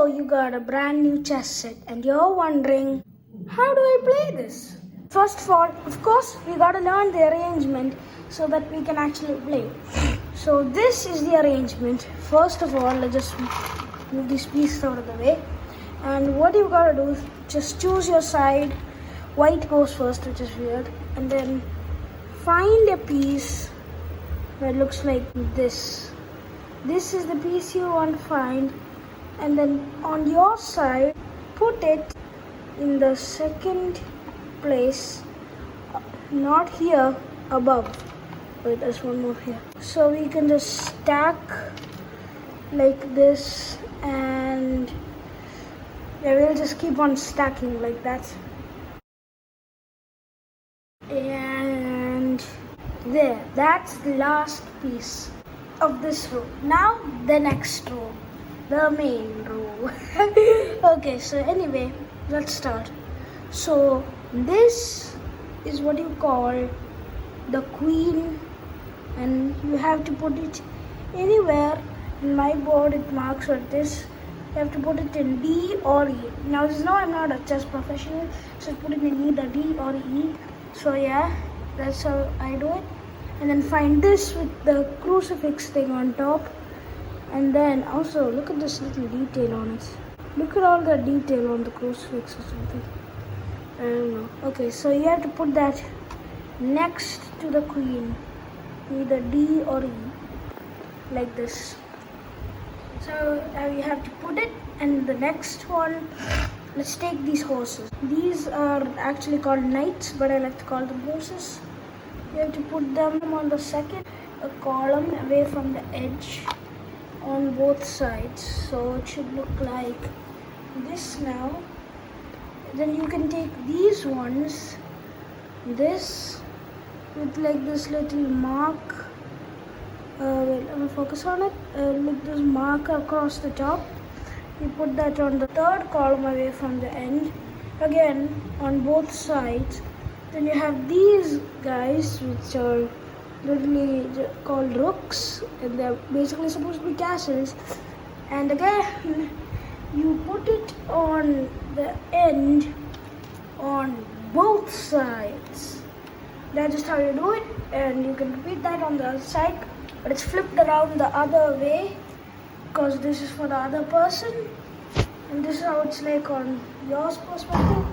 So you got a brand new chess set and you're wondering, how do I play this? First of all, of course, we got to learn the arrangement so that we can actually play. So this is the arrangement. First of all, let's just move these pieces out of the way. And what you got to do is just choose your side. White goes first, which is weird. And then find a piece that looks like this. This is the piece you want to find. And then on your side, put it in the second place, not here, above. Wait, there's one more here. So we can just stack like this, and yeah, we'll just keep on stacking like that. And there, that's the last piece of this row. Now the next row, the main row. Okay, so anyway, let's start. So this is what you call the queen, and you have to put it anywhere. In my board it marks like this. You have to put it in D or E. Now this is no, I'm not a chess professional, so put it in either D or E. So yeah, that's how I do it. And then find this with the crucifix thing on top. And then also look at this little detail on it. Look at all the detail on the crucifix or something. I don't know. Okay, so you have to put that next to the queen, either D or E, like this. So now you have to put it. And the next one, let's take these horses. These are actually called knights, but I like to call them horses. You have to put them on the second column away from the edge on both sides. So it should look like this now. Then you can take these ones, this with like this little mark. Wait, let me focus on it. With this mark across the top. You put that on the third column away from the end. Again on both sides. Then you have these guys, which are literally called rooks, and they're basically supposed to be castles. And again, you put it on the end on both sides. That's just how you do it, and you can repeat that on the other side, but it's flipped around the other way because this is for the other person, and this is how it's like on yours perspective.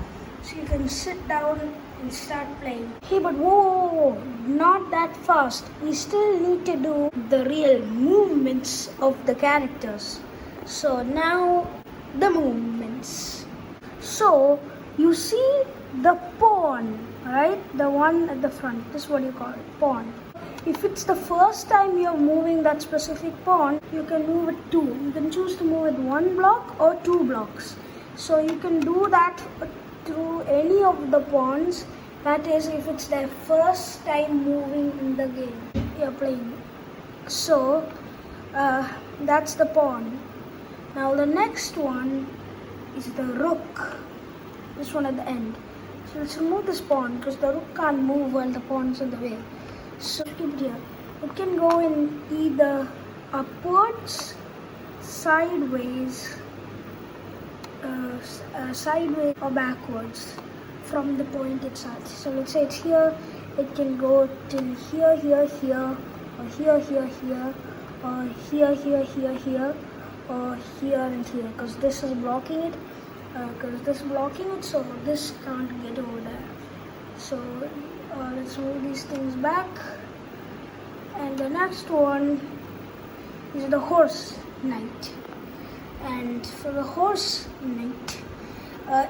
So you can sit down and start playing. Hey, but whoa, not that fast. We still need to do the real movements of the characters. So now the movements. So you see the pawn, right? The one at the front. This is what you call it, pawn. If it's the first time you're moving that specific pawn, you can move it two. You can choose to move it one block or two blocks. So you can do that through any of the pawns. That is, if it's their first time moving in the game you're playing. So that's the pawn. Now the next one is the rook. This one at the end. So let's remove this pawn because the rook can't move while the pawn's in the way. So keep it here. It can go in either upwards, sideways, sideways or backwards from the point itself. So let's say it's here, it can go till here, here, here, or here, here, here, or here, here, here, here, or here and here, because this is blocking it. So this can't get over there. So let's move these things back. And the next one is the horse knight. And for the horse knight,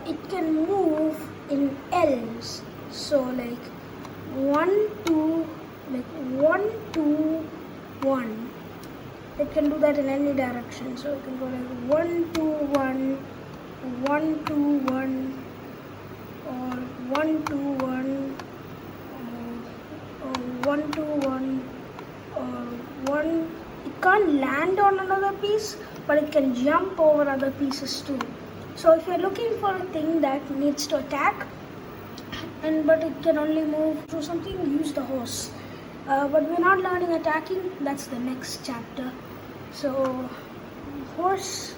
it can move in L's. So like 1, 2, like 1, 2, 1. It can do that in any direction. So it can go like 1, 2, 1, 1, 2, 1, or 1, 2, 1, or 1, 2, 1, or 1. It can't land on another piece, but it can jump over other pieces too. So if you're looking for a thing that needs to attack, but it can only move through something, use the horse. But we're not learning attacking, that's the next chapter. So horse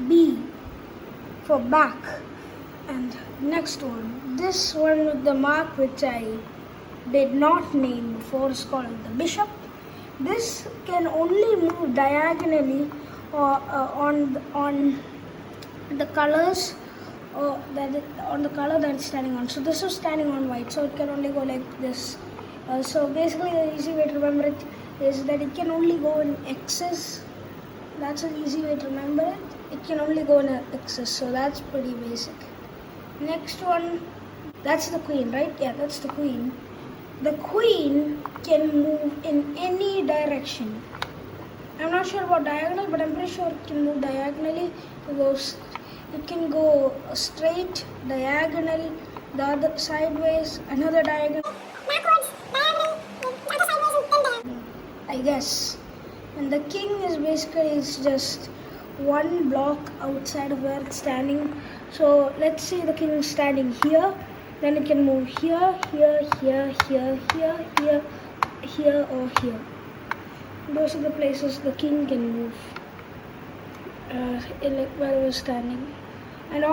B for back. And next one, this one with the mark which I did not name before is called the bishop. This can only move diagonally or on the colors or on the color that it's standing on. So this is standing on white, so it can only go like this. So basically, the easy way to remember it is that it can only go in X's. That's an easy way to remember it. It can only go in X's, so that's pretty basic. Next one, that's the queen, right? Yeah, that's the queen. The queen can move in any direction. I'm not sure about diagonal, but I'm pretty sure it can move diagonally. It can go straight, diagonal, the other sideways, another diagonal. Backwards, diagonal, the other sideways, and then diagonal. I guess. And the king is basically just one block outside of where it's standing. So let's say the king is standing here, then it can move here, here, here, here, here, here, here, or here. Those are the places the king can move in like where it was standing. And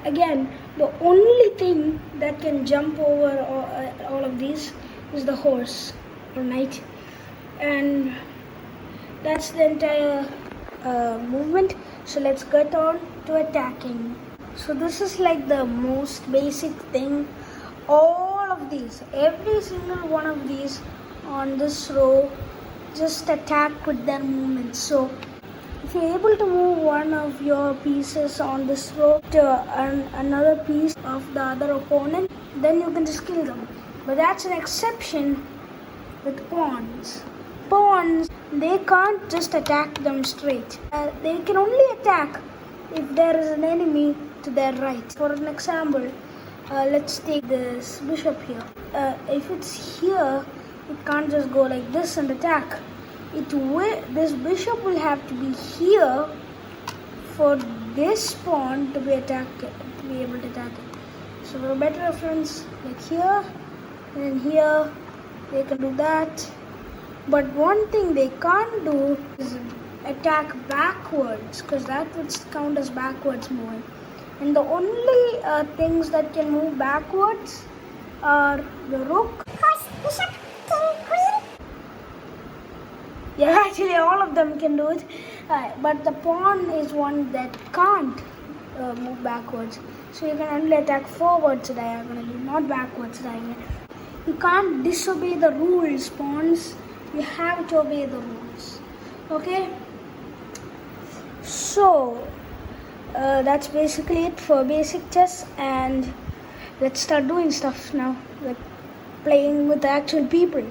again, the only thing that can jump over all of these is the horse or knight. And that's the entire movement. So let's get on to attacking. So this is like the most basic thing. All of these, every single one of these on this row, just attack with their movements. So if you're able to move one of your pieces on this row to another piece of the other opponent, then you can just kill them. But that's an exception with pawns. Pawns, they can't just attack them straight. They can only attack if there is an enemy to their right. For an example, let's take this bishop here. If it's here, it can't just go like this and attack. This bishop will have to be here for this pawn to be able to attack it. So for a better reference, like here and here, they can do that. But one thing they can't do is attack backwards, because that would count as backwards moving. And the only things that can move backwards are the rook, Horse, bishop, king, queen. Yeah, actually all of them can do it. But the pawn is one that can't move backwards. So you can only attack forwards diagonally, not backwards diagonally. You can't disobey the rules, pawns. You have to obey the rules. Okay? So that's basically it for basic chess, and let's start doing stuff now, like playing with the actual people.